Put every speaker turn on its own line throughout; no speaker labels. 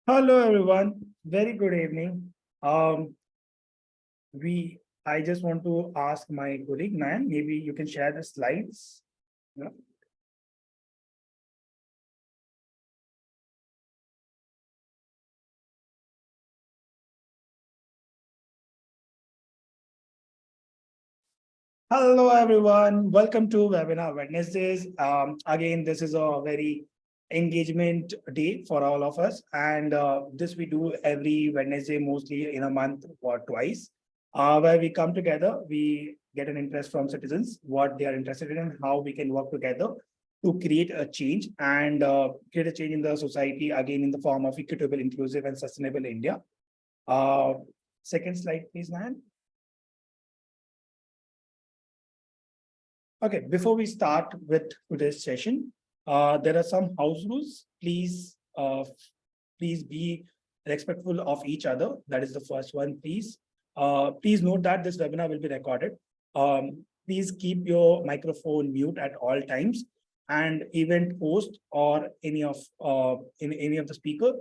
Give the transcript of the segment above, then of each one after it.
Hello, everyone. Very good evening. Um, I just want to ask my colleague, Nan, maybe you can share the slides. Yeah. Hello, everyone. Welcome to Webinar Wednesdays. Again, this is a very engagement day for all of us. And this we do every Wednesday, mostly in a month or twice, where we come together, we get an interest from citizens, what they are interested in, how we can work together to create a change and create a change in the society, again, in the form of equitable, inclusive, and sustainable India. Uh, Second slide, please, man. Okay, before we start with today's session, there are some house rules. Please be respectful of each other. That is the first one, please. Please note that this webinar will be recorded. Please keep your microphone mute at all times, and event host or any of the speaker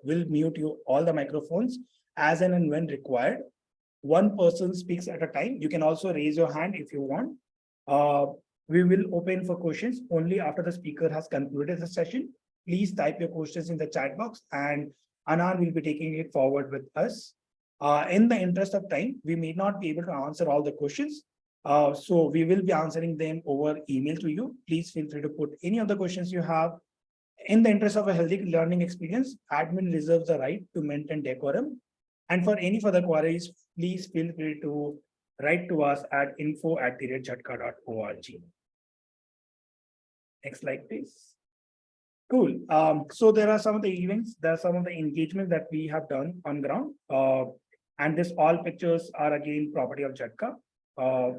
will mute you all the microphones as and when required. One person speaks at a time. You can also raise your hand if you want. Uh, we will open for questions only after the speaker has concluded the session. Please type your questions in the chat box and Anand will be taking it forward with us. In the interest of time, we may not be able to answer all the questions. So we will be answering them over email to you. Please feel free to put any of the questions you have. In the interest of a healthy learning experience, admin reserves the right to maintain decorum. And for any further queries, please feel free to write to us at info@jhatkaa.org. Next slide, please. Cool. So there are some of the events, there are some of the engagement that we have done on ground. And this all pictures are again property of Jhatkaa.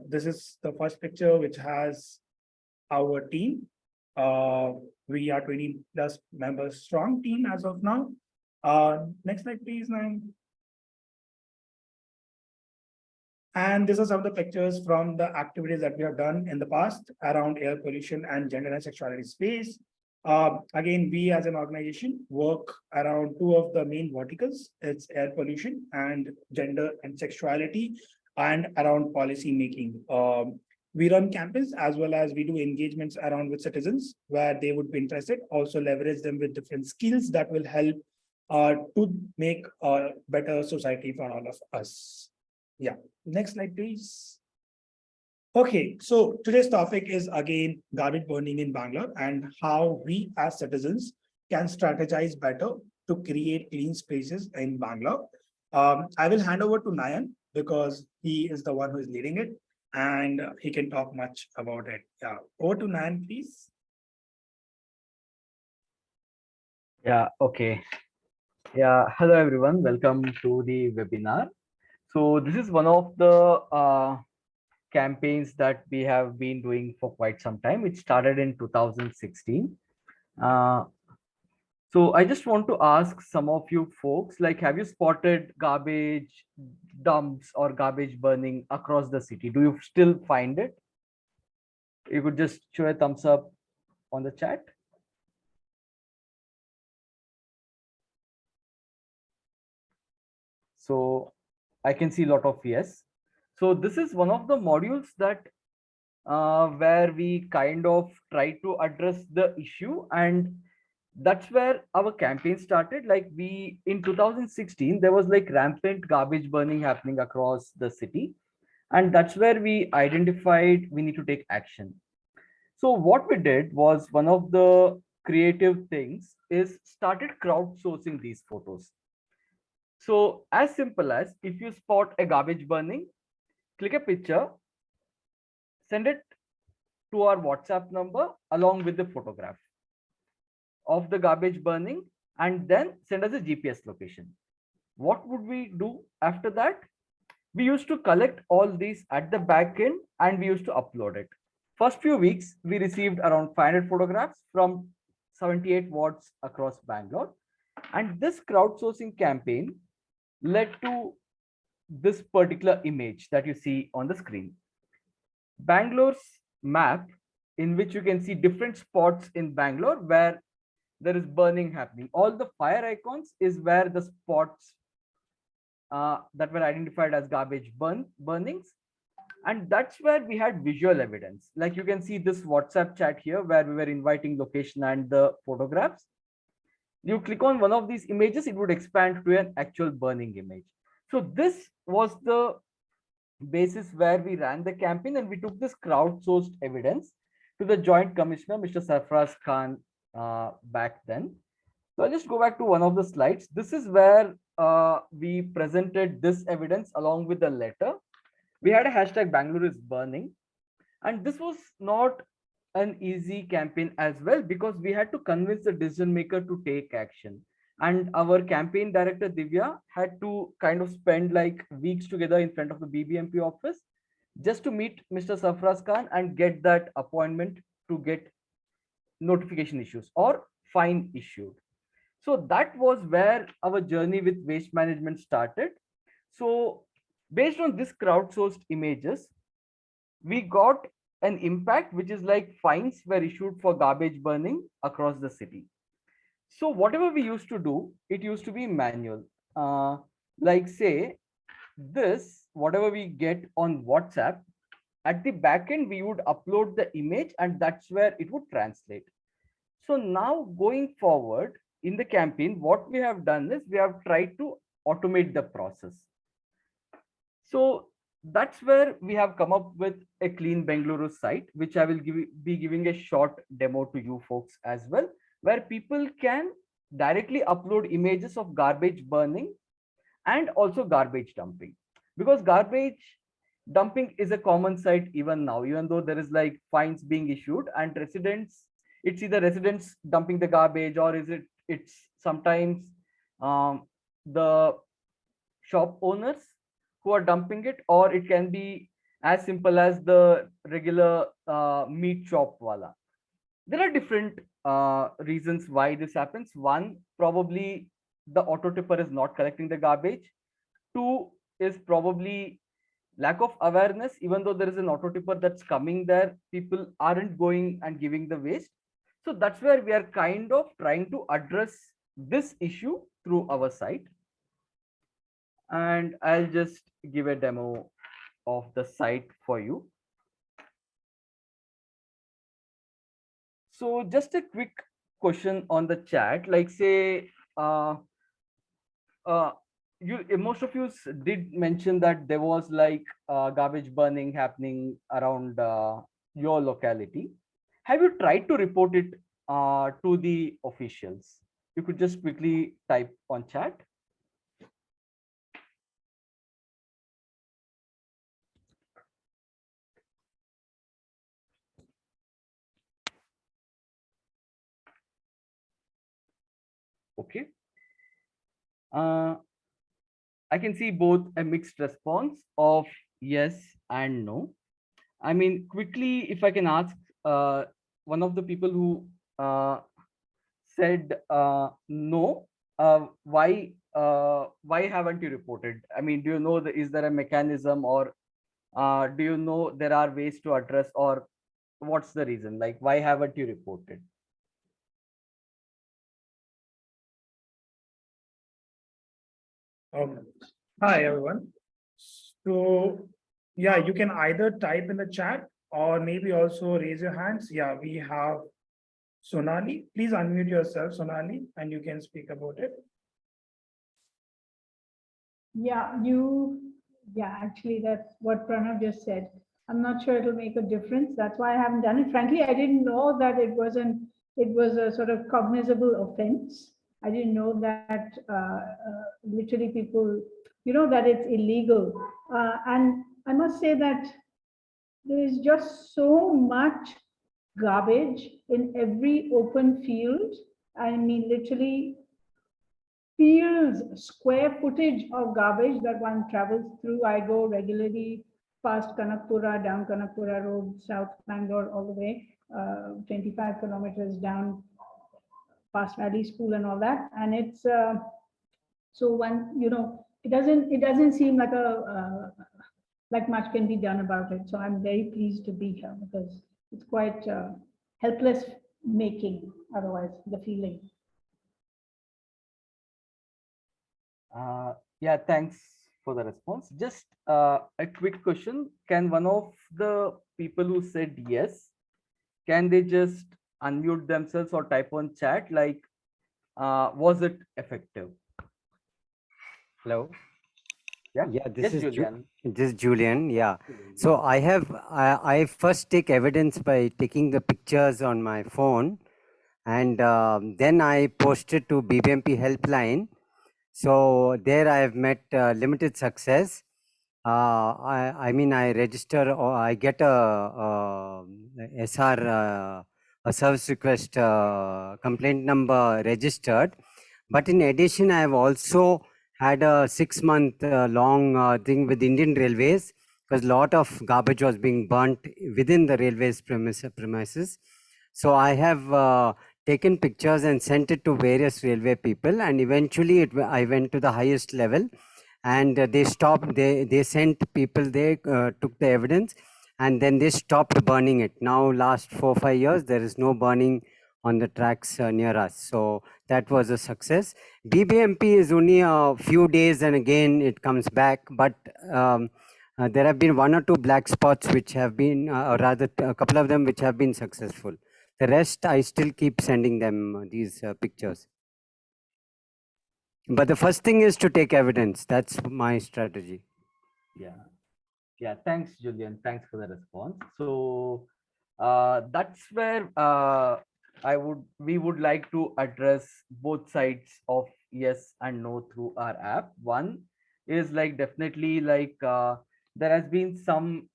This is the first picture which has our team. We are 20 plus members strong team as of now. Next slide, please, Nine. And these are some of the pictures from the activities that we have done in the past around air pollution and gender and sexuality space. Again, we as an organization work around two of the main verticals. It's air pollution and gender and sexuality and around policy making. We run campaigns as well as we do engagements around with citizens where they would be interested, also leverage them with different skills that will help to make a better society for all of us. Yeah, next slide, please. Okay, so today's topic is again garbage burning in Bangalore and how we as citizens can strategize better to create clean spaces in Bangalore. I will hand over to Nayan because he is the one who is leading it and he can talk much about it. Yeah, over to Nayan, please.
Yeah, okay. Yeah, hello everyone. Welcome to the webinar. So this is one of the campaigns that we have been doing for quite some time. It started in 2016. Uh, so I just want to ask some of you folks, like, have you spotted garbage dumps or garbage burning across the city? Do you still find it? You could just show a thumbs up on the chat. So I can see a lot of yes. So this is one of the modules that where we kind of try to address the issue, and that's where our campaign started. Like we in 2016 there was like rampant garbage burning happening across the city, and that's where we identified we need to take action. So what we did was, one of the creative things is started crowdsourcing these photos. So as simple as, if you spot a garbage burning, click a picture, send it to our WhatsApp number along with the photograph of the garbage burning, and then send us a GPS location. What would we do after that? We used to collect all these at the back end and we used to upload it. First few weeks, we received around 500 photographs from 78 wards across Bangalore. And this crowdsourcing campaign led to this particular image that you see on the screen. Bangalore's map, in which you can see different spots in Bangalore where there is burning happening. All the fire icons is where the spots that were identified as garbage burnings. And that's where we had visual evidence. Like you can see this WhatsApp chat here where we were inviting location and the photographs. You click on one of these images, it would expand to an actual burning image. So this was the basis where we ran the campaign, and we took this crowdsourced evidence to the Joint Commissioner, Mr. Sarfaraz Khan, back then. So I'll just go back to one of the slides. This is where we presented this evidence along with the letter. We had a hashtag Bangalore is burning. And this was not an easy campaign as well, because we had to convince the decision maker to take action. And our campaign director, Divya, had to kind of spend like weeks together in front of the BBMP office just to meet Mr. Sarfaraz Khan and get that appointment to get notification issues or fine issued. So that was where our journey with waste management started. So based on this crowdsourced images, we got an impact, which is like fines were issued for garbage burning across the city. So whatever we used to do, it used to be manual. Like say this, whatever we get on WhatsApp, at the back end, we would upload the image and that's where it would translate. So now going forward in the campaign, what we have done is we have tried to automate the process. So that's where we have come up with a Clean Bengaluru site, which I will be giving a short demo to you folks as well, where people can directly upload images of garbage burning and also garbage dumping. Because garbage dumping is a common sight even now, even though there is like fines being issued and residents, it's either residents dumping the garbage or it's sometimes the shop owners who are dumping it, or it can be as simple as the regular meat shop wala. There are different reasons why this happens. One, probably the auto tipper is not collecting the garbage. Two is probably lack of awareness. Even though there is an auto tipper that's coming there, people aren't going and giving the waste. So that's where we are kind of trying to address this issue through our site. And I'll just give a demo of the site for you. So just a quick question on the chat, like say, most of you did mention that there was like garbage burning happening around your locality. Have you tried to report it to the officials? You could just quickly type on chat. Okay. I can see both a mixed response of yes and no. I mean, quickly, if I can ask one of the people who said no, why haven't you reported? I mean, do you know is there a mechanism, or do you know there are ways to address, or what's the reason? Like, why haven't you reported?
Hi, everyone. So, yeah, you can either type in the chat or maybe also raise your hands. Yeah, we have Sonali. Please unmute yourself, Sonali, and you can speak about it.
Yeah, actually, that's what Pranav just said. I'm not sure it'll make a difference. That's why I haven't done it. Frankly, I didn't know that it was a sort of cognizable offense. I didn't know that literally people, that it's illegal. And I must say that there is just so much garbage in every open field. I mean, literally fields, square footage of garbage that one travels through. I go regularly past Kanakpura, down Kanakpura Road, South Bangalore, all the way, 25 kilometers down past Valley School and all that. And it's so one, it doesn't seem like like much can be done about it. So I'm very pleased to be here because it's quite helpless making otherwise, the feeling.
Yeah, thanks for the response. Just a quick question. Can one of the people who said yes, can they just unmute themselves or type on chat like, was it effective?
Hello.
Yeah.
Yeah,
Yes, Julian.
this is Julian. Yeah. So I first take evidence by taking the pictures on my phone, and then I post it to BBMP helpline. So there I have met limited success. I mean, I register or I get SR, a service request complaint number registered. But in addition, I have also had a 6-month long thing with Indian Railways, because a lot of garbage was being burnt within the railways premises. So I have taken pictures and sent it to various railway people, and eventually I went to the highest level, and they stopped. They sent people. They took the evidence, and then they stopped burning it. Now, last 4-5 years, there is no burning on the tracks near us. So that was a success. BBMP is only a few days, and again it comes back. But there have been 1 or 2 black spots which have been, or rather, a couple of them which have been successful. The rest, I still keep sending them these pictures. But the first thing is to take evidence. That's my strategy.
Yeah. Yeah. Thanks, Julian. Thanks for the response. So that's where we would like to address both sides of yes and no through our app. One is like definitely like there has been some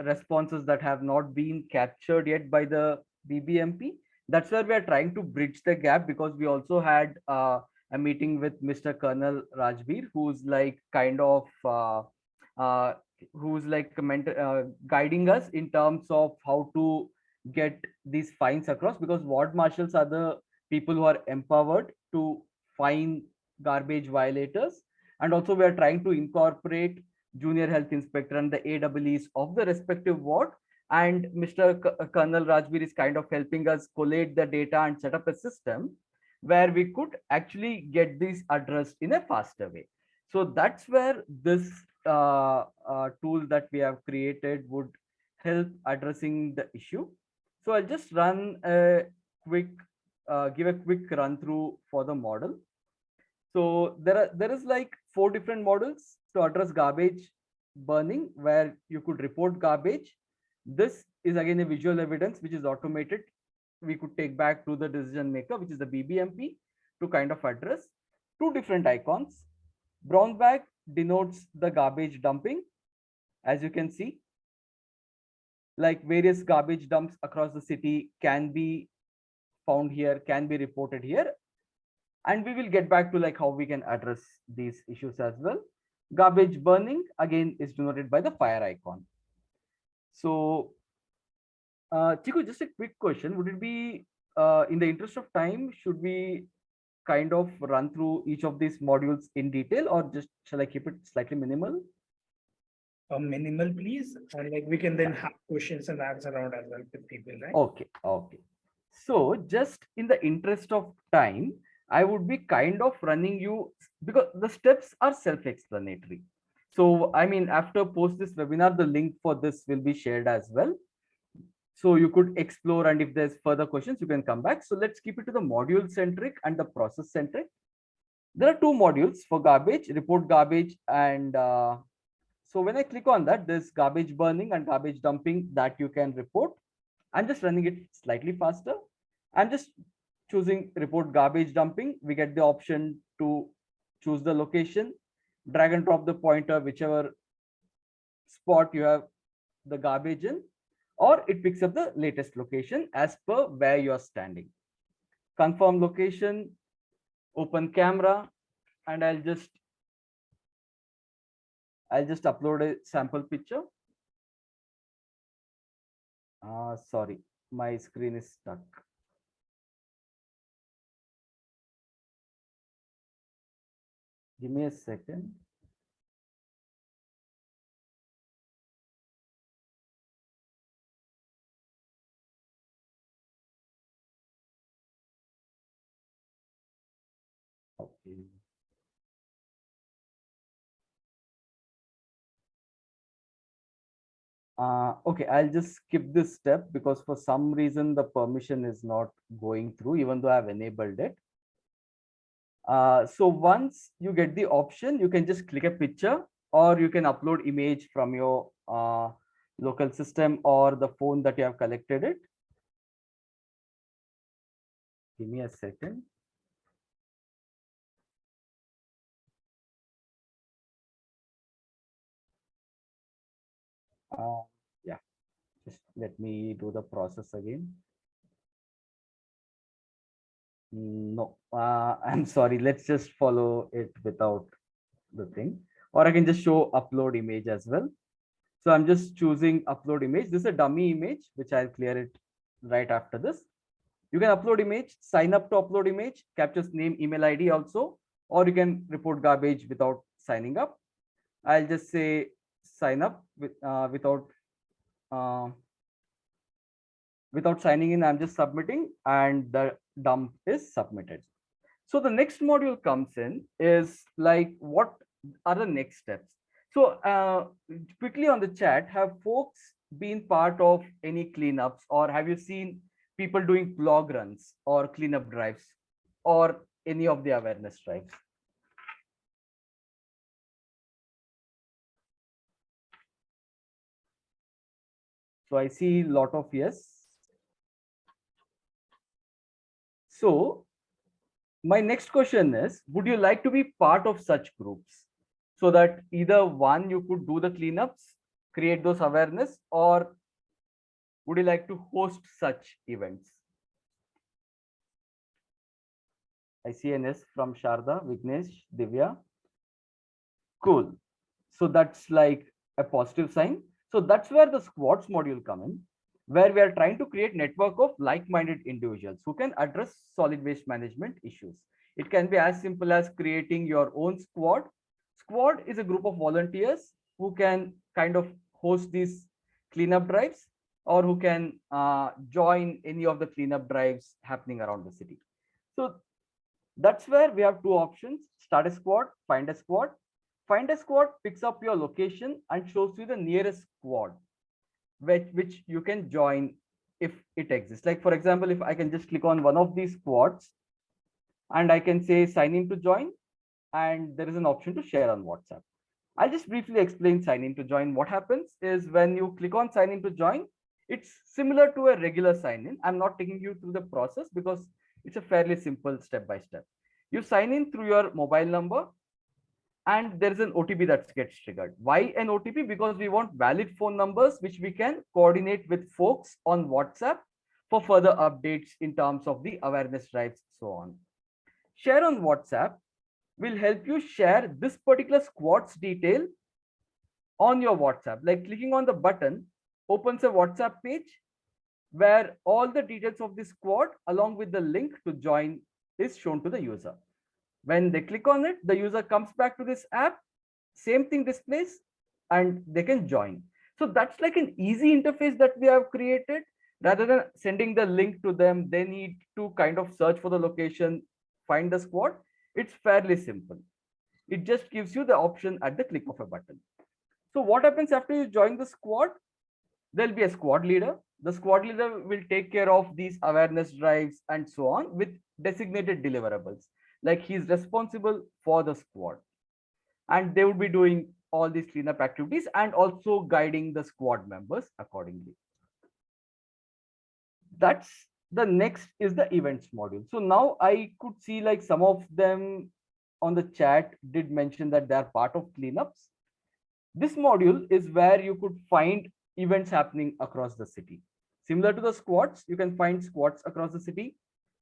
responses that have not been captured yet by the BBMP. That's where we are trying to bridge the gap, because we also had a meeting with Mr. Colonel Rajbir, who's like kind of uh, guiding us in terms of how to get these fines across, because ward marshals are the people who are empowered to fine garbage violators. And also we are trying to incorporate junior health inspector and the AWEs of the respective ward, and Mr. Colonel Rajbir is kind of helping us collate the data and set up a system where we could actually get this addressed in a faster way. So that's where this tool that we have created would help addressing the issue. So I'll just run a quick, give a quick run through for the model. So there is like 4 different models to address garbage burning, where you could report garbage. This is again a visual evidence which is automated. We could take back to the decision maker, which is the BBMP, to kind of address 2 different icons. Brown bag denotes the garbage dumping. As you can see, like various garbage dumps across the city can be found here, can be reported here. And we will get back to like how we can address these issues as well. Garbage burning again is denoted by the fire icon. So Chiku, just a quick question. Would it be, in the interest of time, should we kind of run through each of these modules in detail, or just shall I keep it slightly minimal?
Minimal, please. And like we can then have questions and answer around as well with people, right?
Okay, okay. So just in the interest of time, I would be kind of running you, because the steps are self-explanatory. So I mean, after post this webinar, the link for this will be shared as well. So you could explore, and if there's further questions, you can come back. So let's keep it to the module centric and the process centric. There are 2 modules for garbage, report garbage, and so when I click on that, there's garbage burning and garbage dumping that you can report. I'm just running it slightly faster. I'm just choosing report garbage dumping. We get the option to choose the location, drag and drop the pointer, whichever spot you have the garbage in, or it picks up the latest location as per where you are standing. Confirm location, open camera, and I'll just upload a sample picture. Sorry, my screen is stuck. Give me a second. Okay. Okay, I'll just skip this step because for some reason the permission is not going through, even though I've enabled it. So once you get the option, you can just click a picture, or you can upload image from your local system or the phone that you have collected it. Give me a second. Yeah, just let me do the process again. No, I'm sorry. Let's just follow it without the thing, or I can just show upload image as well. So I'm just choosing upload image. This is a dummy image, which I'll clear it right after this. You can upload image, sign up to upload image, captures name, email ID also, or you can report garbage without signing up. I'll just say sign up uh, without signing in. I'm just submitting, and the dump is submitted. So the next module comes in is like, what are the next steps? So quickly on the chat, have folks been part of any cleanups, or have you seen people doing blog runs or cleanup drives or any of the awareness drives? So I see a lot of yes. So my next question is, would you like to be part of such groups, so that either one, you could do the cleanups, create those awareness, or would you like to host such events? I see an S from Sharda, Vignesh, Divya. Cool. So that's like a positive sign. So that's where the squads module come in, where we are trying to create network of like-minded individuals who can address solid waste management issues. It can be as simple as creating your own squad. Squad is a group of volunteers who can kind of host these cleanup drives, or who can join any of the cleanup drives happening around the city. So that's where we have two options: start a squad, find a squad. Find a squad picks up your location and shows you the nearest squad which you can join if it exists. Like, for example, if I can just click on one of these squads and I can say sign in to join, and there is an option to share on WhatsApp. I'll just briefly explain sign in to join. What happens is, when you click on sign in to join, it's similar to a regular sign in. I'm not taking you through the process because it's a fairly simple step by step. You sign in through your mobile number, and there is an OTP that gets triggered. Why an OTP? Because we want valid phone numbers which we can coordinate with folks on WhatsApp for further updates in terms of the awareness drives, so on. Share on WhatsApp will help you share this particular squad's detail on your WhatsApp. Like, clicking on the button opens a WhatsApp page where all the details of the squad along with the link to join is shown to the user. When they click on it, the user comes back to this app, same thing displays, and they can join. So that's like an easy interface that we have created. Rather than sending the link to them, they need to kind of search for the location, find the squad. It's fairly simple. It just gives you the option at the click of a button. So what happens after you join the squad? There'll be a squad leader. The squad leader will take care of these awareness drives and so on with designated deliverables. Like, he's responsible for the squad, and they would be doing all these cleanup activities and also guiding the squad members accordingly. That's the next is the events module. So now I could see like some of them on the chat did mention that they are part of cleanups. This module is where you could find events happening across the city. Similar to the squads, you can find squads across the city.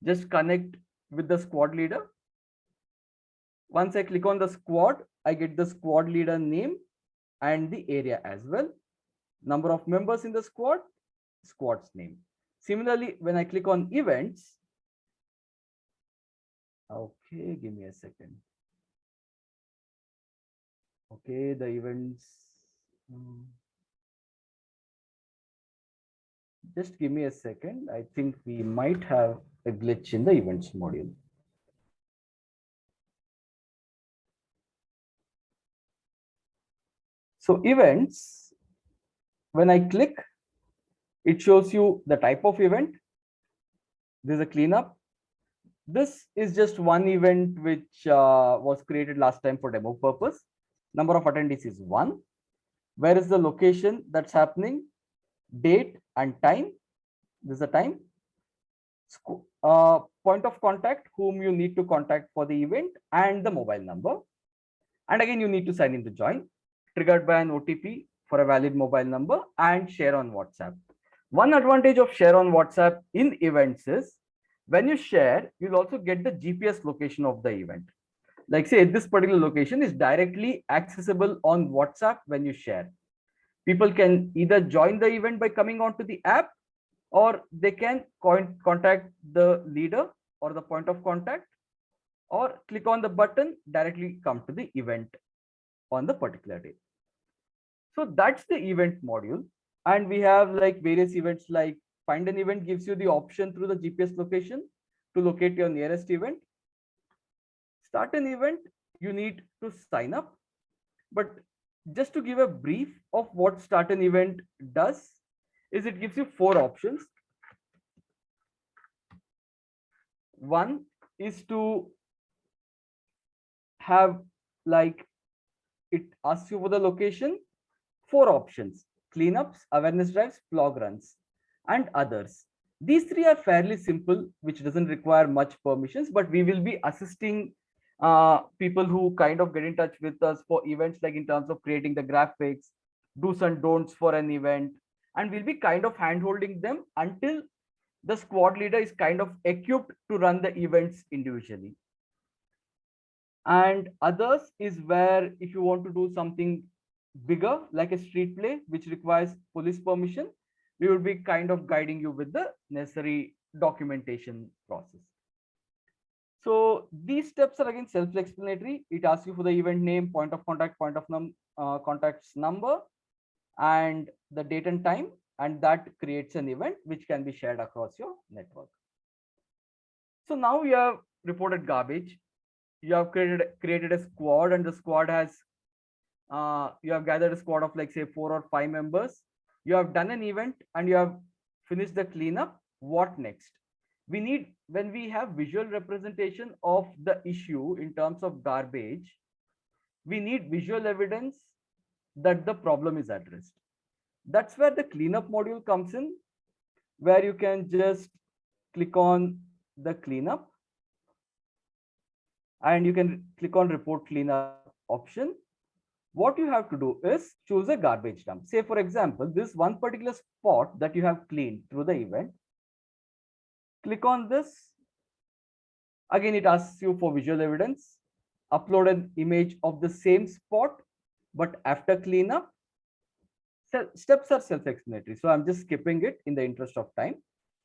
Just connect with the squad leader. Once I click on the squad, I get the squad leader name and the area as well. Number of members in the squad, squad's name. Similarly, when I click on events, okay, give me a second. Okay, the events. Just give me a second. I think we might have a glitch in the events module. So events, when I click, it shows you the type of event. There's a cleanup. This is just one event which was created last time for demo purpose. Number of attendees is 1. Where is the location that's happening? Date and time. This is the time. Point of contact, whom you need to contact for the event, and the mobile number. And again, you need to sign in to join, triggered by an OTP for a valid mobile number, and share on WhatsApp. One advantage of share on WhatsApp in events is when you share, you'll also get the GPS location of the event. Like say this particular location is directly accessible on WhatsApp when you share. People can either join the event by coming onto the app, or they can contact the leader or the point of contact, or click on the button, directly come to the event on the particular day. So that's the event module. And we have like various events, like find an event gives you the option through the GPS location to locate your nearest event. Start an event, you need to sign up. But just to give a brief of what start an event does, is it gives you 4 options. One is to have, like, it asks you for the location, 4 options: cleanups, awareness drives, blog runs, and others. These 3 are fairly simple, which doesn't require much permissions, but we will be assisting people who kind of get in touch with us for events, like in terms of creating the graphics, do's and don'ts for an event, and we'll be kind of hand-holding them until the squad leader is kind of equipped to run the events individually. And others is where if you want to do something bigger, like a street play, which requires police permission, we will be kind of guiding you with the necessary documentation process. So these steps are again self-explanatory. It asks you for the event name, point of contact, contact's number, and the date and time, and that creates an event which can be shared across your network. So now you have reported garbage. You have created a squad, and the squad has you have gathered a squad of like say 4 or 5 members. You have done an event and you have finished the cleanup. What next? We need, when we have visual representation of the issue in terms of garbage, we need visual evidence that the problem is addressed. That's where the cleanup module comes in, where you can just click on the cleanup and you can click on report cleanup option. What you have to do is choose a garbage dump. Say, for example, this one particular spot that you have cleaned through the event. Click on this. Again, it asks you for visual evidence. Upload an image of the same spot, but after cleanup. Steps are self-explanatory, so I'm just skipping it in the interest of time.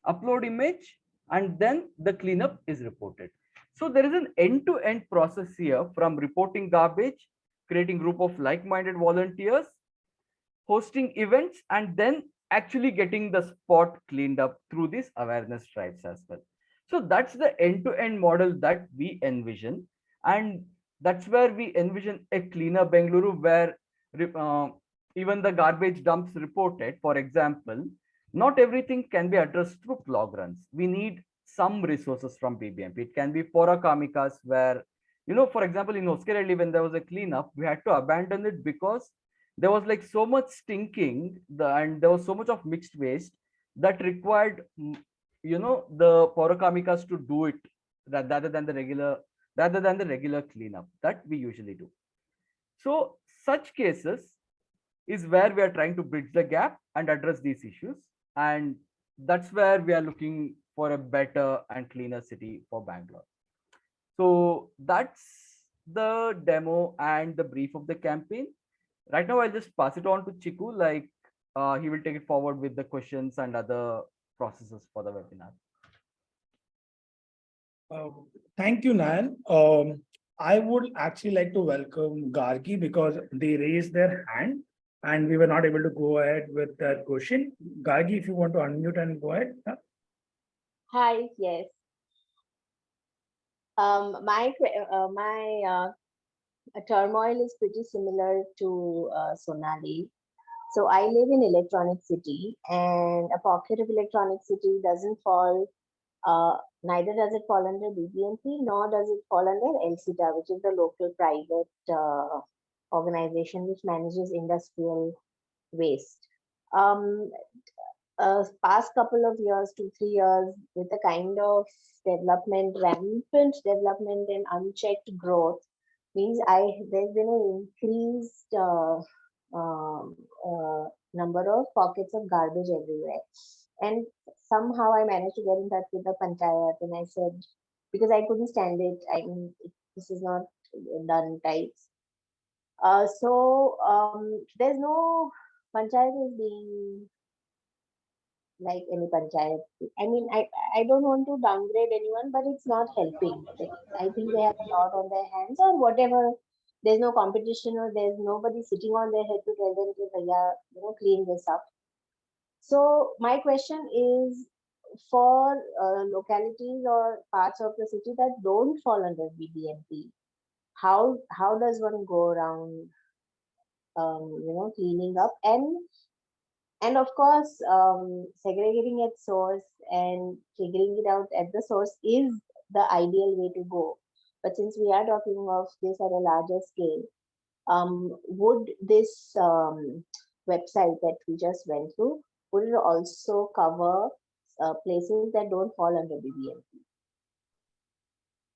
Upload image, and then the cleanup is reported. So there is an end-to-end process here, from reporting garbage, creating group of like-minded volunteers, hosting events, and then actually getting the spot cleaned up through these awareness drives as well. So that's the end-to-end model that we envision, and that's where we envision a cleaner Bengaluru, where even the garbage dumps reported, for example, not everything can be addressed through blog runs. We need some resources from BBMP. It can be Porokamikas, where, you know, for example, in Oscarelli, when there was a cleanup, we had to abandon it because there was like so much stinking and there was so much of mixed waste that required, you know, the Porokamikas to do it rather than the regular cleanup that we usually do. So such cases is where we are trying to bridge the gap and address these issues. And that's where we are looking for a better and cleaner city for Bangalore. So that's the demo and the brief of the campaign. Right now, I'll just pass it on to Chiku, like he will take it forward with the questions and other processes for the webinar.
Thank you, Nayan. I would actually like to welcome Gargi because they raised their hand and we were not able to go ahead with that question. Gargi, if you want to unmute and go ahead.
Hi, yes. My turmoil is pretty similar to Sonali. So I live in Electronic City, and a pocket of Electronic City doesn't fall. Neither does it fall under BBMP, nor does it fall under LCTA, which is the local private organization which manages industrial waste. Um, Past couple of years, 2, 3 years, with the kind of development, rampant development and unchecked growth, means there's been an increased um, number of pockets of garbage everywhere. And somehow I managed to get in touch with the panchayat, and I said, because I couldn't stand it, this is not done types. There's no panchayat is being like any panchayat. I mean, I don't want to downgrade anyone, but it's not helping. I think they have a lot on their hands or whatever. There's no competition or there's nobody sitting on their head to tell them to, clean this up. So my question is for localities or parts of the city that don't fall under BBMP, how does one go around, cleaning up and of course, segregating at source and figuring it out at the source is the ideal way to go. But since we are talking of this at a larger scale, would this website that we just went through, would it also cover places that don't fall under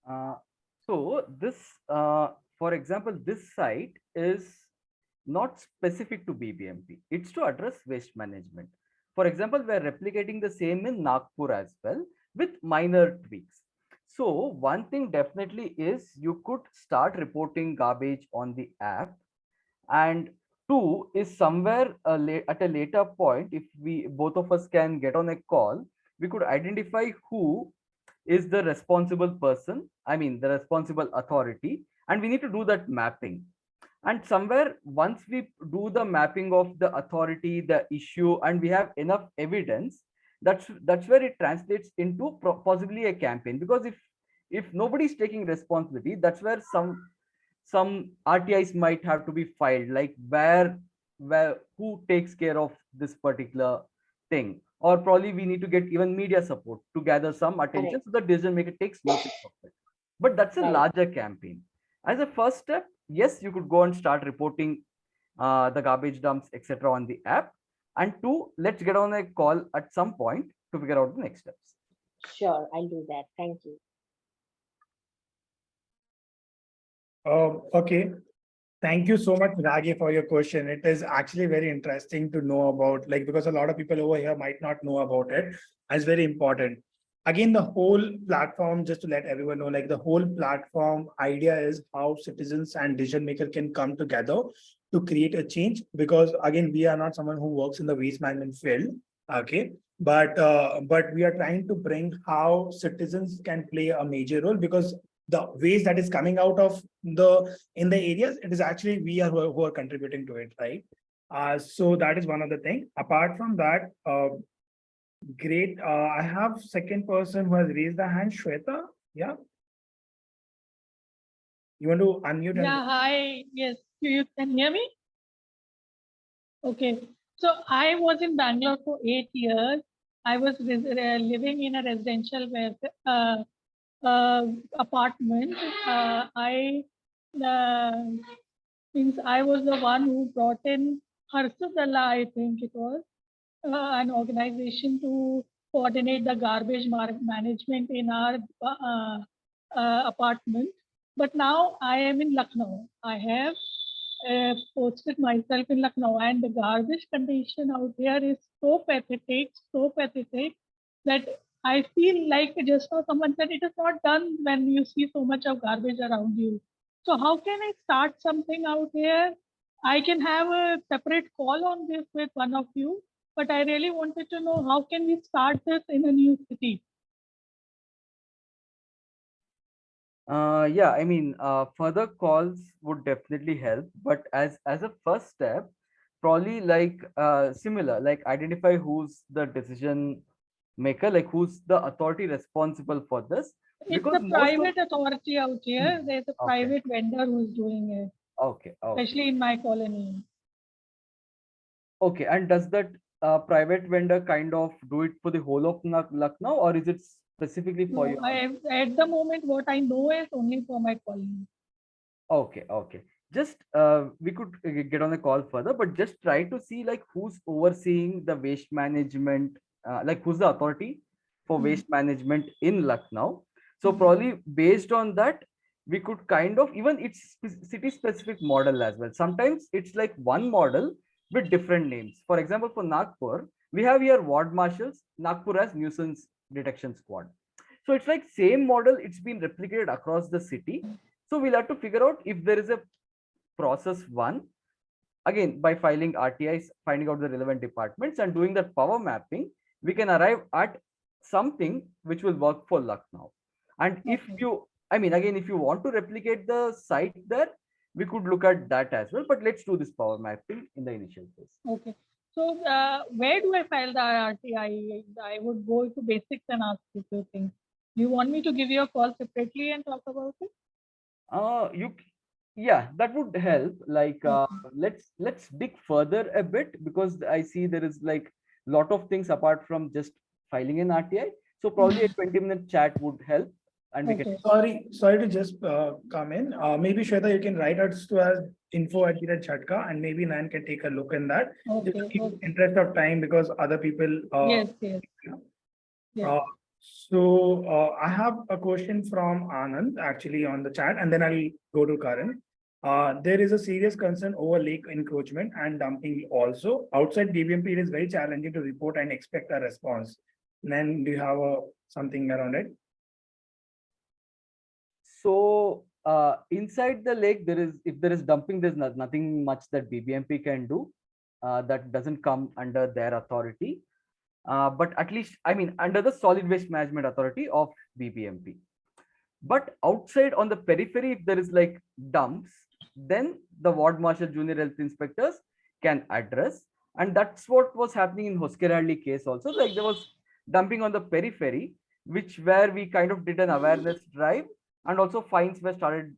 BBMP?
So this, for example, this site is not specific to BBMP. It's to address waste management. For example, we are replicating the same in Nagpur as well with minor tweaks. So one thing definitely is you could start reporting garbage on the app, and two is somewhere at a later point, if we both of us can get on a call, we could identify who is the responsible person, I mean the responsible authority, and we need to do that mapping. And somewhere once we do the mapping of the authority, the issue, and we have enough evidence, that's where it translates into possibly a campaign. Because if nobody's taking responsibility, that's where some RTIs might have to be filed, like where who takes care of this particular thing, or probably we need to get even media support to gather some attention so the decision maker takes notice of it. But that's a larger campaign. As a first step, yes, you could go and start reporting the garbage dumps, etc. on the app. And two, let's get on a call at some point to figure out the next steps.
Sure, I'll do that. Thank you.
Okay. Thank you so much, Ragi, for your question. It is actually very interesting to know about, like, because a lot of people over here might not know about it. It's very important. Again, the whole platform, just to let everyone know, like the whole platform idea is how citizens and decision maker can come together to create a change. Because again, we are not someone who works in the waste management field, okay? But we are trying to bring how citizens can play a major role, because the waste that is coming out of in the areas, it is actually we are who are contributing to it, right? So that is one of the thing. Apart from that, great. I have second person who has raised the hand, Shweta. Yeah. You want to unmute?
Yeah, hi. Yes, you can hear me? Okay. So I was in Bangalore for 8 years. I was living in a residential apartment. Means I was the one who brought in Harsudala, I think it was, an organization to coordinate the garbage management in our apartment. But now I am in Lucknow. I have posted myself in Lucknow, and the garbage condition out here is so pathetic that I feel like just now someone said it is not done when you see so much of garbage around you. So how can I start something out here? I can have a separate call on this with one of you, but I really wanted to know how can we start this in a new city?
Yeah, I mean, further calls would definitely help, but as a first step, probably like similar, like identify who's the decision maker, like who's the authority responsible for this,
It's
Because
a
most of-
private authority out here. There's a
Okay.
private vendor who's doing it,
Okay.
especially in my colony.
Okay. And does that private vendor kind of do it for the whole of Lucknow, or is it specifically for
No,
you?
at the moment, what I know is only for my colony.
Okay. Just we could get on the call further, but just try to see like who's overseeing the waste management, like who's the authority for waste management in Lucknow. So probably based on that, we could kind of even it's city specific model as well. Sometimes it's like one model with different names. For example, for Nagpur, we have here ward marshals. Nagpur has nuisance detection squad. So it's like same model. It's been replicated across the city. So we'll have to figure out if there is a process one, again by filing RTIs, finding out the relevant departments and doing that power mapping, we can arrive at something which will work for Lucknow. And if you, I mean, again, if you want to replicate the site there, we could look at that as well. But let's do this power mapping in the initial phase.
Okay. So where do I file the RTI? I would go to basics and ask you few things. Do you want me to give you a call separately and talk about it?
Yeah, that would help. Like let's dig further a bit, because I see there is like a lot of things apart from just filing an RTI. So probably a 20-minute chat would help, and we can.
Sorry to just come in. Maybe Shweta, you can write us to as info@Jhatkaa, and maybe Nan can take a look in that. Just
Okay.
in interest of time, because other people.
Yes. Yes.
I have a question from Anand actually on the chat, and then I'll go to Karan. There is a serious concern over lake encroachment and dumping also. Outside BBMP, it is very challenging to report and expect a response. Then do you have something around it?
So inside the lake, if there is dumping, there's nothing much that BBMP can do. That doesn't come under their authority. But at least, I mean, under the Solid Waste Management Authority of BBMP. But outside on the periphery, if there is like dumps, then the ward marshal, junior health inspectors can address. And that's what was happening in Hoskerhalli case also. Like there was dumping on the periphery, where we kind of did an awareness drive, and also fines were started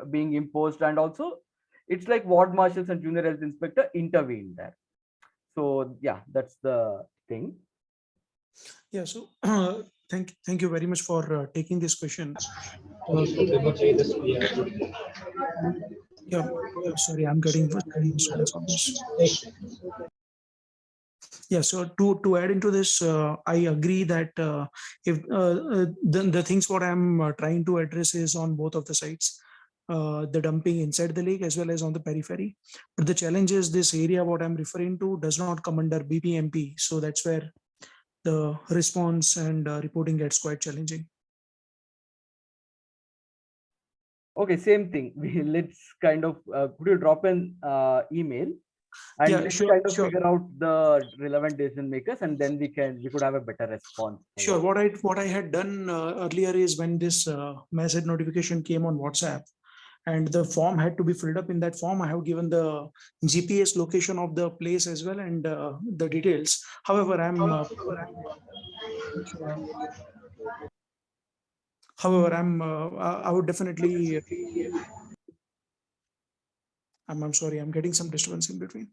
being imposed. And also it's like ward marshals and junior health inspector intervened there. So yeah, that's the thing.
Yeah, so thank you very much for taking this question. Yeah, sorry, I'm getting response on this. Yeah, so to add into this, I agree that if the things what I'm trying to address is on both of the sides, the dumping inside the lake as well as on the periphery. But the challenge is this area what I'm referring to does not come under BBMP, so that's where the response and reporting gets quite challenging.
Okay, same thing. Let's kind of could you drop an email, and
Yeah,
let's
sure,
kind of
sure.
figure out the relevant decision makers, and then we could have a better response.
Sure. What I had done earlier is when this message notification came on WhatsApp, and the form had to be filled up. In that form, I have given the GPS location of the place as well and the details. However, I would definitely. I'm sorry, I'm getting some disturbance in between.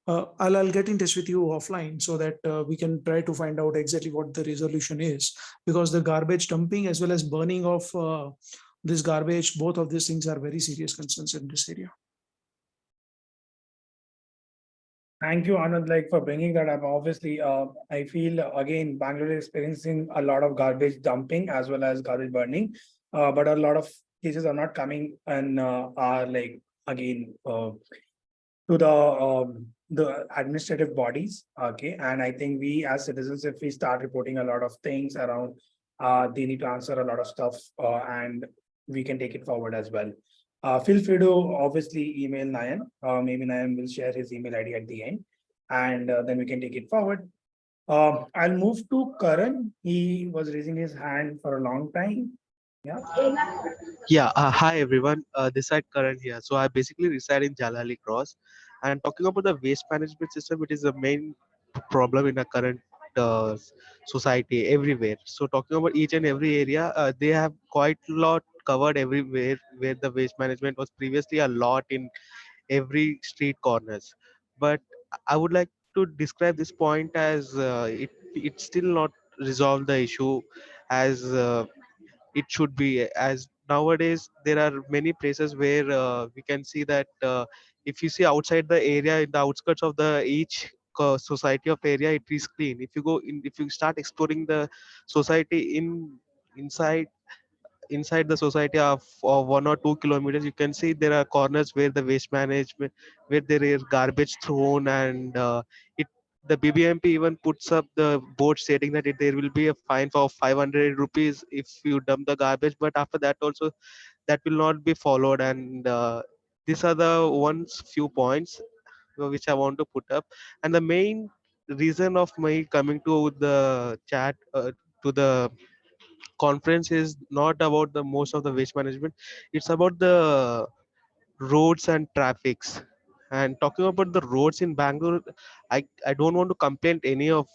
I'll get in touch with you offline so that we can try to find out exactly what the resolution is, because the garbage dumping as well as burning of this garbage, both of these things are very serious concerns in this area.
Thank you, Anand, like for bringing that up. Obviously, I feel again, Bangalore is experiencing a lot of garbage dumping as well as garbage burning, but a lot of cases are not coming and are like again to the administrative bodies. Okay, and I think we as citizens, if we start reporting a lot of things around, they need to answer a lot of stuff, and we can take it forward as well. Feel free to obviously email Nayan. Maybe Nayan will share his email ID at the end, and then we can take it forward. I'll move to Karan. He was raising his hand for a long time. Yeah.
Yeah, hi everyone. This side Karan here. So I basically reside in Jalali Cross, and talking about the waste management system, it is the main problem in our current society everywhere. So talking about each and every area, they have quite a lot covered everywhere where the waste management was previously a lot in every street corners. But I would like to describe this point as it still not resolved the issue as it should be, as nowadays there are many places where we can see that if you see outside the area in the outskirts of the each society of area, it is clean. If you go in, if you start exploring the society inside inside the society of 1 or 2 kilometers, you can see there are corners where the waste management, where there is garbage thrown, and it the BBMP even puts up the board stating that there will be a fine for 500 rupees if you dump the garbage, but after that also that will not be followed. And these are the ones few points which I want to put up. And the main reason of my coming to the chat, to the conference, is not about the most of the waste management, it's about the roads and traffics. And talking about the roads in Bangalore, I don't want to complain any of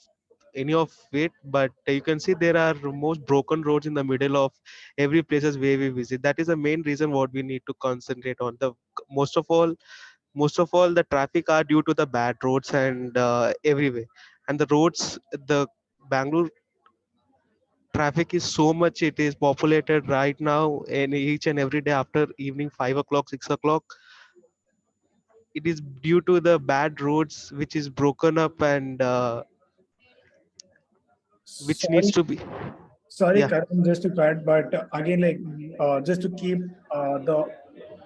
it, but you can see there are most broken roads in the middle of every places where we visit. That is the main reason what we need to concentrate on. The most of all most of all the traffic are due to the bad roads and everywhere. And the roads, the Bangalore traffic is so much, it is populated right now, and each and every day after evening 5 o'clock, 6 o'clock, it is due to the bad roads which is broken up, and which needs
Sorry,
to be.
sorry,
Yeah.
Karan, just to cut, but again, like just to keep the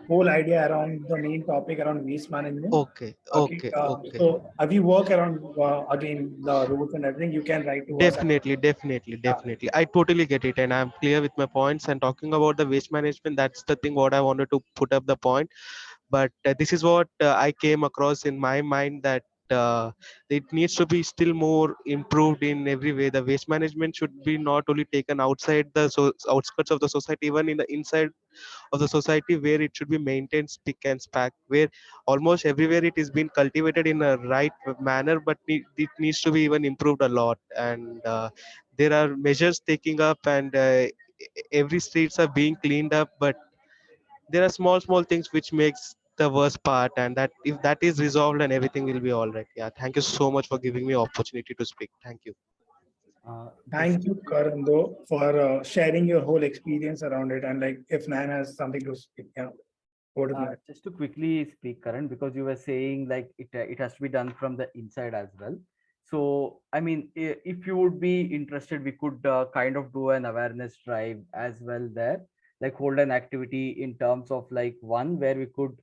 whole idea around the main topic around waste management.
Okay,
Okay,
okay, okay.
so if you work around again the roads and everything, you can write to us.
Definitely, definitely, definitely. I totally get it, and I'm clear with my points. And talking about the waste management, that's the thing what I wanted to put up the point. But this is what I came across in my mind, that it needs to be still more improved in every way. The waste management should be not only taken outside the outskirts of the society, even in the inside of the society, where it should be maintained spick and span, where almost everywhere it is being cultivated in a right manner, but it needs to be even improved a lot. And there are measures taking up, and every streets are being cleaned up, but there are small things which makes the worst part, and that if that is resolved, and everything will be all right. Yeah, thank you so much for giving me opportunity to speak. Thank you.
Just
Thank you, Karan, though, for sharing your whole experience around it. And like, if Nan has something to speak, yeah, go to Nan.
Just to quickly speak, Karan, because you were saying like it has to be done from the inside as well. So I mean, if you would be interested, we could kind of do an awareness drive as well there, like hold an activity in terms of like one where we could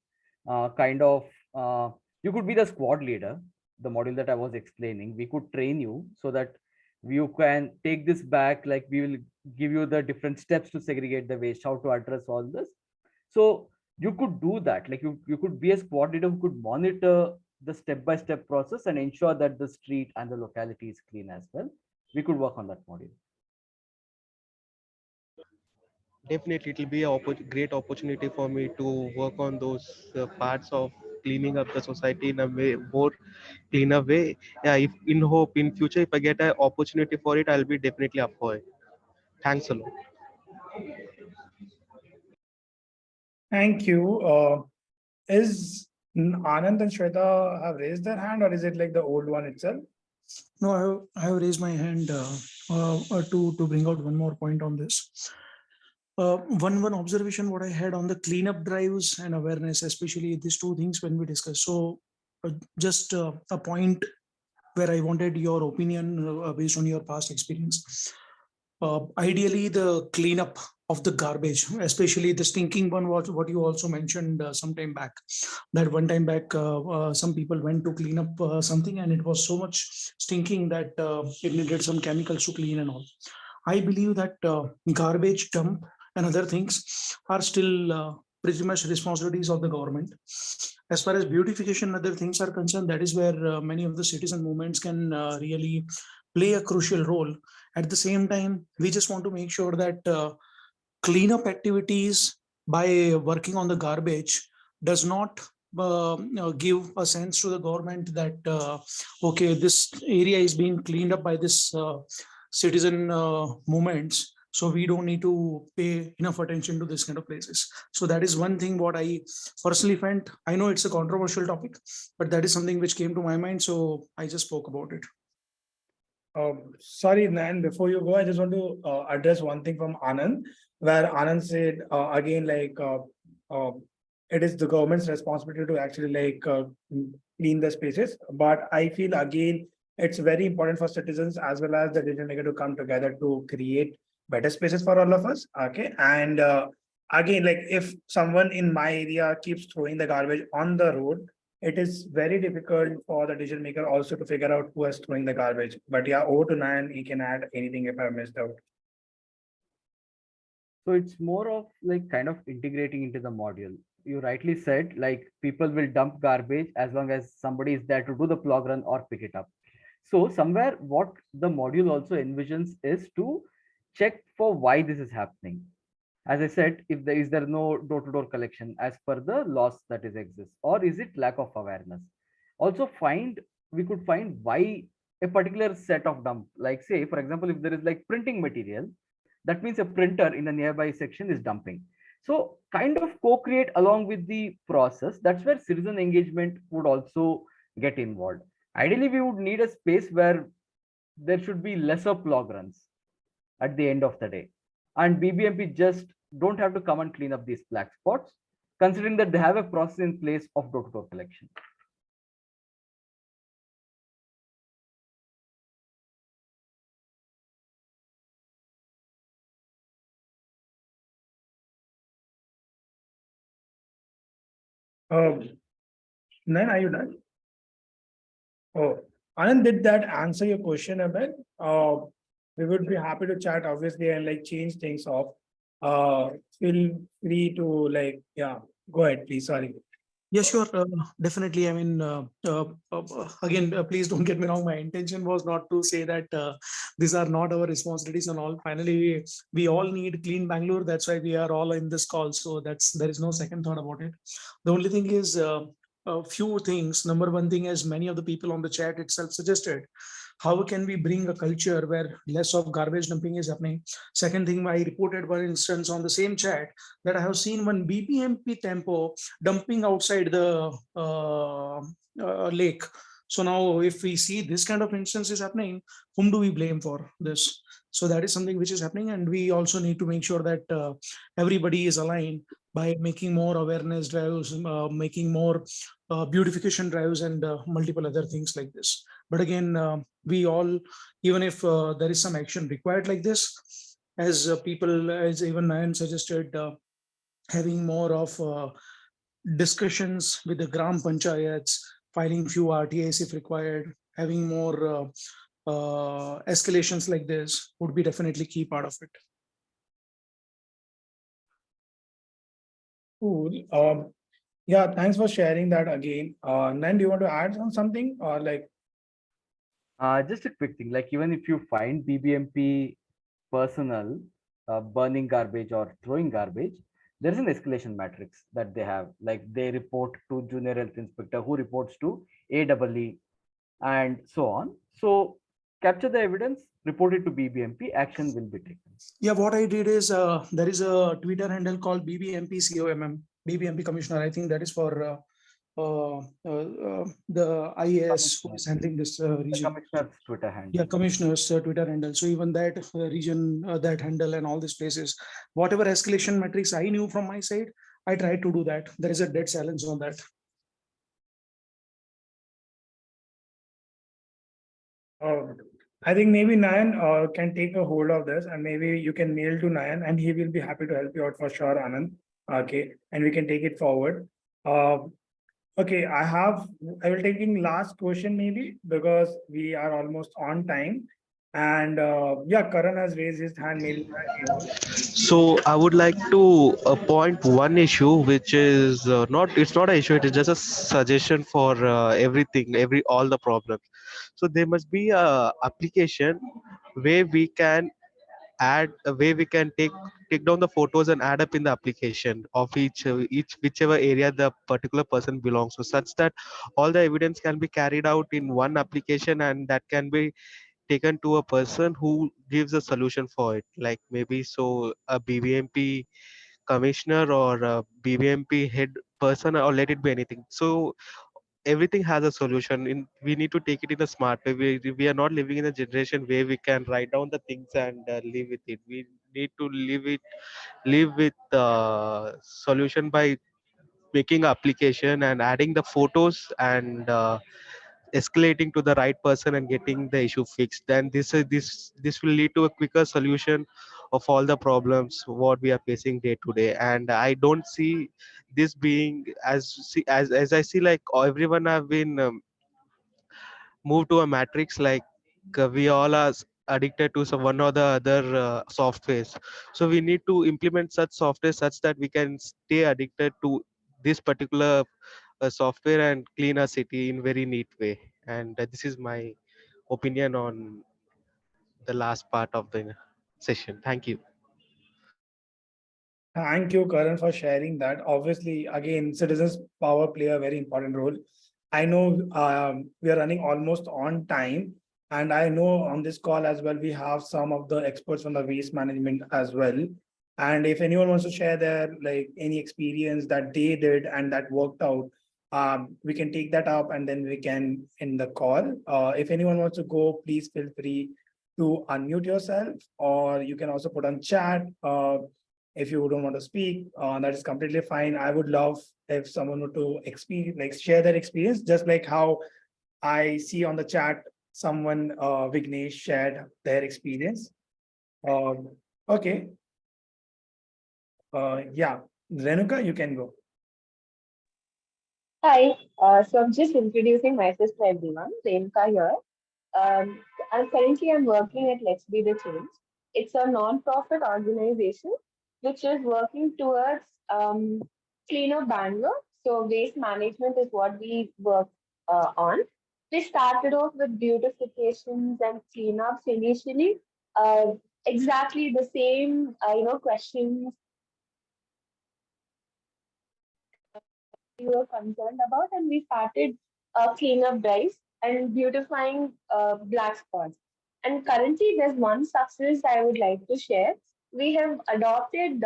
kind of you could be the squad leader, the module that I was explaining. We could train you so that you can take this back. Like we will give you the different steps to segregate the waste, how to address all this. So you could do that, like you could be a squad leader who could monitor the step-by-step process and ensure that the street and the locality is clean as well. We could work on that module.
Definitely, it will be a great opportunity for me to work on those parts of cleaning up the society in a more cleaner way. Yeah, if in hope in future, if I get an opportunity for it, I'll be definitely up for it. Thanks a lot.
Thank you. Is Anand and Shweta have raised their hand, or is it like the old one itself?
No, I have raised my hand to bring out one more point on this. One observation what I had on the cleanup drives and awareness, especially these two things when we discuss. So just a point where I wanted your opinion based on your past experience. Ideally, the cleanup of the garbage, especially the stinking one, was what you also mentioned some time back. That one time back, some people went to clean up something, and it was so much stinking that it needed some chemicals to clean and all. I believe that garbage dump and other things are still pretty much responsibilities of the government. As far as beautification and other things are concerned, that is where many of the citizen movements can really play a crucial role. At the same time, we just want to make sure that cleanup activities by working on the garbage does not give a sense to the government that okay, this area is being cleaned up by this citizen movements, so we don't need to pay enough attention to this kind of places. So that is one thing what I personally felt. I know it's a controversial topic, but that is something which came to my mind, so I just spoke about it.
Sorry, Nan, before you go, I just want to address one thing from Anand, where Anand said again, like it is the government's responsibility to actually clean the spaces. But I feel again, it's very important for citizens as well as the decision maker to come together to create better spaces for all of us. Okay, and again, like if someone in my area keeps throwing the garbage on the road, it is very difficult for the decision maker also to figure out who is throwing the garbage. But yeah, over to Nayan, he can add anything if I missed out.
So it's more of like kind of integrating into the module. You rightly said, like people will dump garbage as long as somebody is there to do the plug run or pick it up. So somewhere what the module also envisions is to check for why this is happening. As I said, if there is no door-to-door collection as per the laws that is exists, or is it lack of awareness? Also we could find why a particular set of dump, like say, for example, if there is like printing material, that means a printer in a nearby section is dumping. So kind of co-create along with the process. That's where citizen engagement would also get involved. Ideally, we would need a space where there should be lesser plug runs at the end of the day. And BBMP just don't have to come and clean up these black spots, considering that they have a process in place of door-to-door collection.
Nayan, are you done? Oh, Anand, did that answer your question a bit? We would be happy to chat, obviously, and like change things off. Feel free to yeah, go ahead, please. Sorry.
Yeah, sure. Definitely. I mean, again, please don't get me wrong. My intention was not to say that these are not our responsibilities and all. Finally, we all need clean Bangalore. That's why we are all in this call. So there is no second thought about it. The only thing is a few things. Number one thing, as many of the people on the chat itself suggested, how can we bring a culture where less of garbage dumping is happening? Second thing, I reported one instance on the same chat that I have seen one BBMP tempo dumping outside the lake. So now if we see this kind of instances happening, whom do we blame for this? So that is something which is happening, and we also need to make sure that everybody is aligned by making more awareness drives, making more beautification drives, and multiple other things like this. But again, we all, even if there is some action required like this, as people, as even Nayan suggested, having more of discussions with the Gram Panchayats, filing few RTIs if required, having more escalations like this would be definitely key part of it.
Cool. Yeah, thanks for sharing that again. Nan, do you want to add on something or like?
Just a quick thing, like even if you find BBMP personnel burning garbage or throwing garbage, there is an escalation matrix that they have. Like they report to junior health inspector, who reports to AEE, and so on. So capture the evidence, report it to BBMP, action will be taken.
Yeah, what I did is there is a Twitter handle called BBMP COMM, BBMP Commissioner. I think that is for the IAS who is handling this region.
Commissioner's Twitter handle.
Yeah, Commissioner's Twitter handle. So even that region, that handle and all these places, whatever escalation metrics I knew from my side, I tried to do that. There is a dead silence on that.
I think maybe Nayan can take a hold of this, and maybe you can mail to Nayan and he will be happy to help you out for sure, Anand. Okay, and we can take it forward. Okay, I will take in last question maybe because we are almost on time. And yeah, Karan has raised his hand. Maybe.
So I would like to point one issue, which is it's not an issue, it is just a suggestion for everything, all the problems. So there must be a application where we can add a way we can take down the photos and add up in the application of each whichever area the particular person belongs to, such that all the evidence can be carried out in one application and that can be taken to a person who gives a solution for it, like maybe so a BBMP commissioner or a BBMP head person, or let it be anything. So everything has a solution. In we need to take it in a smart way. We are not living in a generation where we can write down the things and live with it. We need to live with solution by making application and adding the photos and escalating to the right person and getting the issue fixed. Then this will lead to a quicker solution of all the problems what we are facing day to day. And I don't see this being as I see, like everyone have been moved to a matrix, like we all are addicted to some one or the other softwares. So we need to implement such software such that we can stay addicted to this particular software and clean our city in very neat way. And this is my opinion on the last part of the session. Thank you.
Thank you, Karan, for sharing that. Obviously, again, citizens' power play a very important role. I know we are running almost on time, and I know on this call as well, we have some of the experts on the waste management as well. And if anyone wants to share their like any experience that they did and that worked out, we can take that up and then we can end the call. If anyone wants to go, please feel free to unmute yourself, or you can also put on chat. If you don't want to speak, that is completely fine. I would love if someone were to experience, like share their experience, just like how I see on the chat, someone, Vignesh shared their experience. Okay. Yeah, Renuka, you can go.
Hi, so I'm just introducing myself to everyone. Renuka here. I'm working at Let's Be the Change. It's a non-profit organization which is working towards cleaner Bangalore. So waste management is what we work on. We started off with beautifications and cleanups initially. Uh, exactly the same, questions we were concerned about, and we started cleanup drives and beautifying black spots. And currently, there's one success I would like to share. We have adopted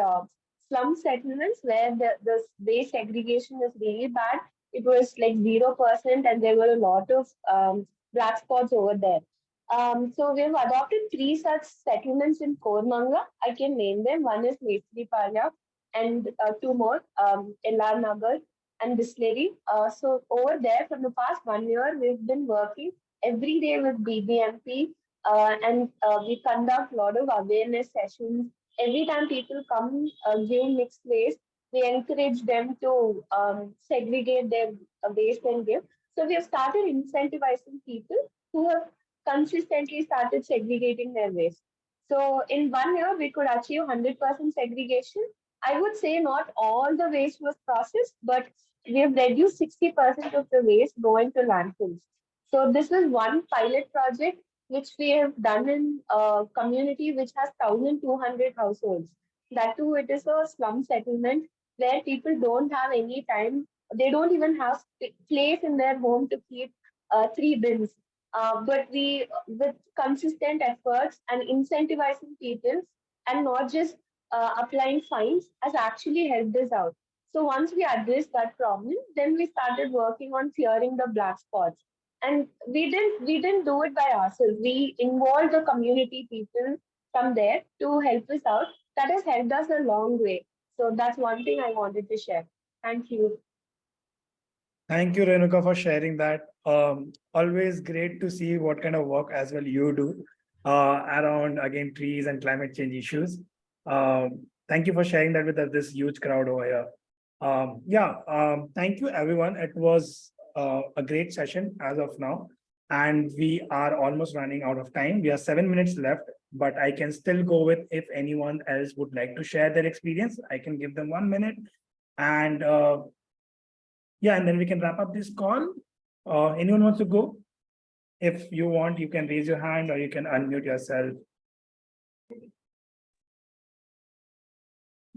slum settlements where the waste segregation is really bad. It was like 0%, and there were a lot of black spots over there. So we've adopted three such settlements in Kormanga. I can name them. One is Mesri Palya, and two more, LR Nagar and distillery. So over there, from the past 1 year, we've been working every day with BBMP, and we conduct a lot of awareness sessions. Every time people come give mixed waste, we encourage them to segregate their waste and give. So we have started incentivizing people who have consistently started segregating their waste. So in 1 year, we could achieve 100% segregation. I would say not all the waste was processed, but we have reduced 60% of the waste going to landfills. So this is one pilot project which we have done in a community which has 1,200 households. That too, it is a slum settlement where people don't have any time. They don't even have place in their home to keep three bins. But we, with consistent efforts and incentivizing people and not just applying fines, has actually helped us out. So once we addressed that problem, then we started working on clearing the black spots. And we didn't do it by ourselves. We involved the community people from there to help us out. That has helped us a long way. So that's one thing I wanted to share. Thank you.
Thank you, Renuka, for sharing that. Always great to see what kind of work as well you do around, again, trees and climate change issues. Thank you for sharing that with this huge crowd over here. Thank you, everyone. It was a great session as of now, and we are almost running out of time. We have 7 minutes left, but I can still go with if anyone else would like to share their experience. I can give them 1 minute, and and then we can wrap up this call. Anyone wants to go? If you want, you can raise your hand or you can unmute yourself.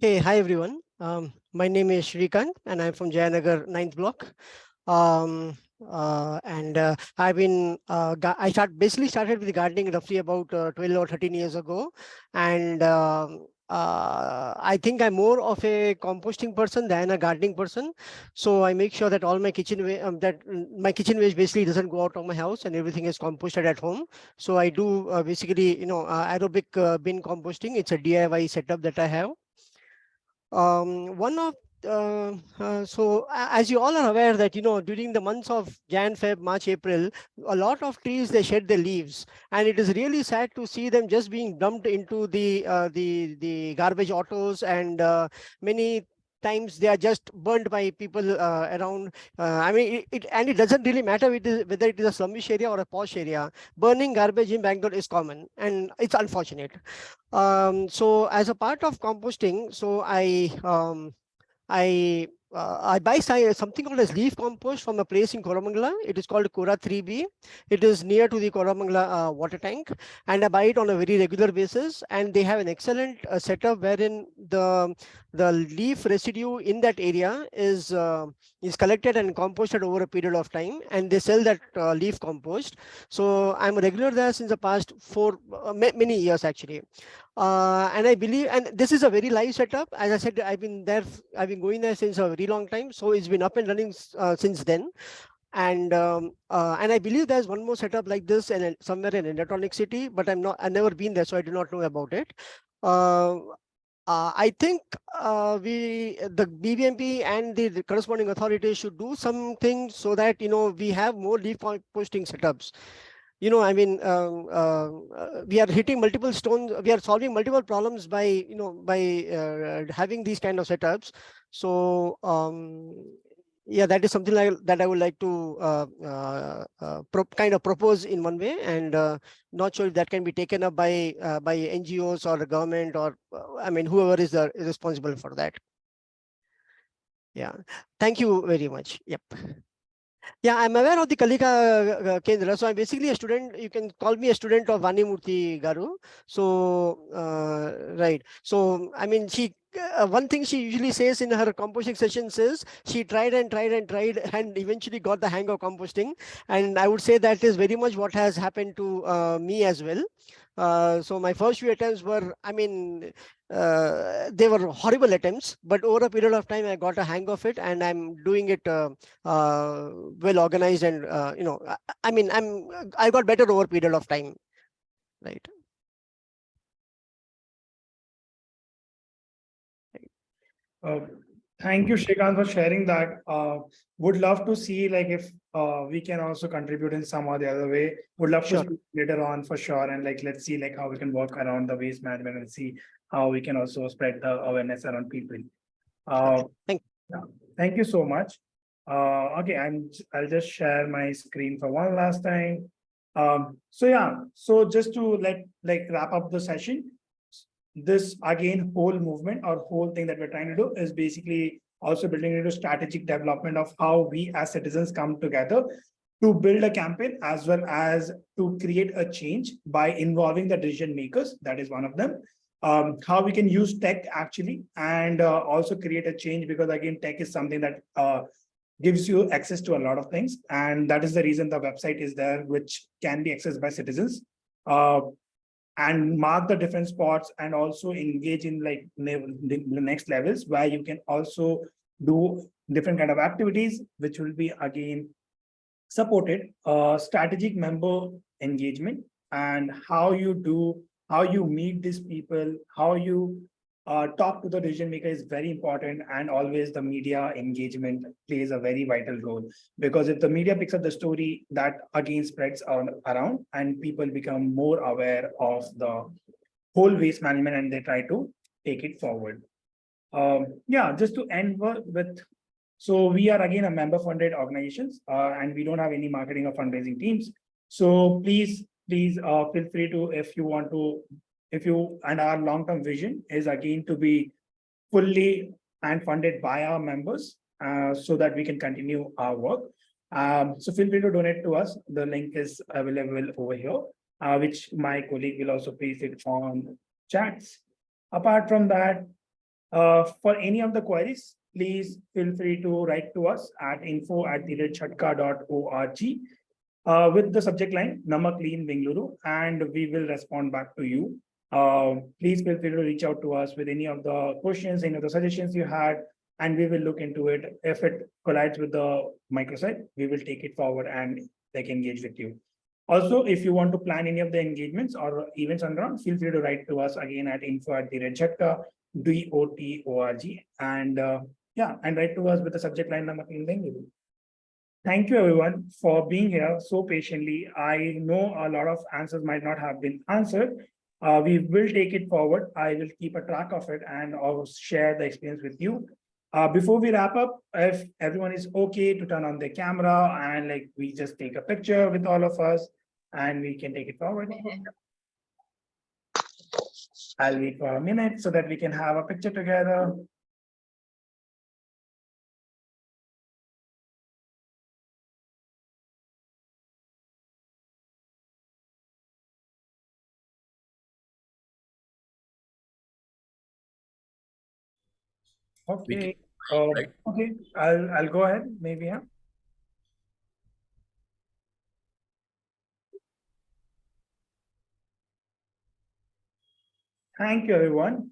Hey, hi everyone. My name is Shrikant and I'm from Jayanagar 9th block. I've been, basically started with gardening roughly about 12 or 13 years ago. And I think I'm more of a composting person than a gardening person. So I make sure that all my my kitchen waste basically doesn't go out of my house and everything is composted at home. So I do basically, aerobic bin composting. It's a DIY setup that I have. One of as you all are aware that during the months of Jan, Feb, March, April, a lot of trees they shed their leaves, and it is really sad to see them just being dumped into the garbage autos, and many times they are just burned by people around. I mean, it doesn't really matter whether it is a slummish area or a posh area. Burning garbage in Bangalore is common, and it's unfortunate. So as a part of composting, so I buy something called as leaf compost from a place in Koramangala. It is called Kora 3B. It is near to the Koramangala water tank, and I buy it on a very regular basis. And they have an excellent setup wherein the leaf residue in that area is collected and composted over a period of time, and they sell that leaf compost. So I'm a regular there since the past many years actually. And I believe, and this is a very live setup. As I said, I've been going there since a very long time. So it's been up and running since then. And I believe there's one more setup like this and somewhere in Electronic City, but I've never been there, so I do not know about it. I think the BBMP and the corresponding authorities should do something so that we have more leaf posting setups. I mean, we are hitting multiple stones. We are solving multiple problems by having these kind of setups. So yeah, that is something that I would like to kind of propose in one way, and not sure if that can be taken up by NGOs or the government, or I mean, whoever is responsible for that. Yeah, thank you very much. Yep. Yeah, I'm aware of the Kalika Kendra. So I'm basically a student. You can call me a student of Vanimurthy Garu. So, right. So, I mean, one thing she usually says in her composting sessions is she tried and tried and tried and eventually got the hang of composting. And I would say that is very much what has happened to me as well. So my first few attempts were, I mean, they were horrible attempts, but over a period of time, I got a hang of it, and I'm doing it well organized, and I mean, I got better over a period of time, right?
Thank you, Shrikant, for sharing that. Would love to see like if we can also contribute in some or the other way. Would love
Sure.
to speak later on for sure, and like let's see like how we can work around the waste management and see how we can also spread the awareness around people.
Thank
Thank you so much. Okay, I'll just share my screen for one last time. So yeah, so just to wrap up the session, this again whole movement or whole thing that we're trying to do is basically also building into strategic development of how we as citizens come together to build a campaign as well as to create a change by involving the decision makers. That is one of them. How we can use tech actually and also create a change, because again, tech is something that gives you access to a lot of things. And that is the reason the website is there, which can be accessed by citizens. And mark the different spots and also engage in like the next levels where you can also do different kind of activities, which will be again supported. Strategic member engagement and how you meet these people, how you talk to the decision maker is very important, and always the media engagement plays a very vital role, because if the media picks up the story, that again spreads around and people become more aware of the whole waste management and they try to take it forward. Yeah, just to end with, so we are again a member funded organizations and we don't have any marketing or fundraising teams. So please feel free to, if you want to, and our long-term vision is again to be fully and funded by our members so that we can continue our work. So feel free to donate to us. The link is available over here, which my colleague will also place it on chats. Apart from that, For any of the queries, please feel free to write to us at info@jhatkaa.org with the subject line Nama Clean Bengaluru, and we will respond back to you. Please feel free to reach out to us with any of the questions, any of the suggestions you had, and we will look into it. If it collides with the microsite, we will take it forward and engage with you. Also, if you want to plan any of the engagements or events on ground, feel free to write to us again at info@jhatkaa.org, and and write to us with the subject line Nama Clean Bengaluru. Thank you everyone for being here so patiently. I know a lot of answers might not have been answered. We will take it forward. I will keep a track of it and I'll share the experience with you. Before we wrap up, if everyone is okay to turn on the camera and we just take a picture with all of us and we can take it forward. I'll wait for a minute so that we can have a picture together. Okay. Okay. I'll go ahead. Maybe. Yeah. Thank you, everyone.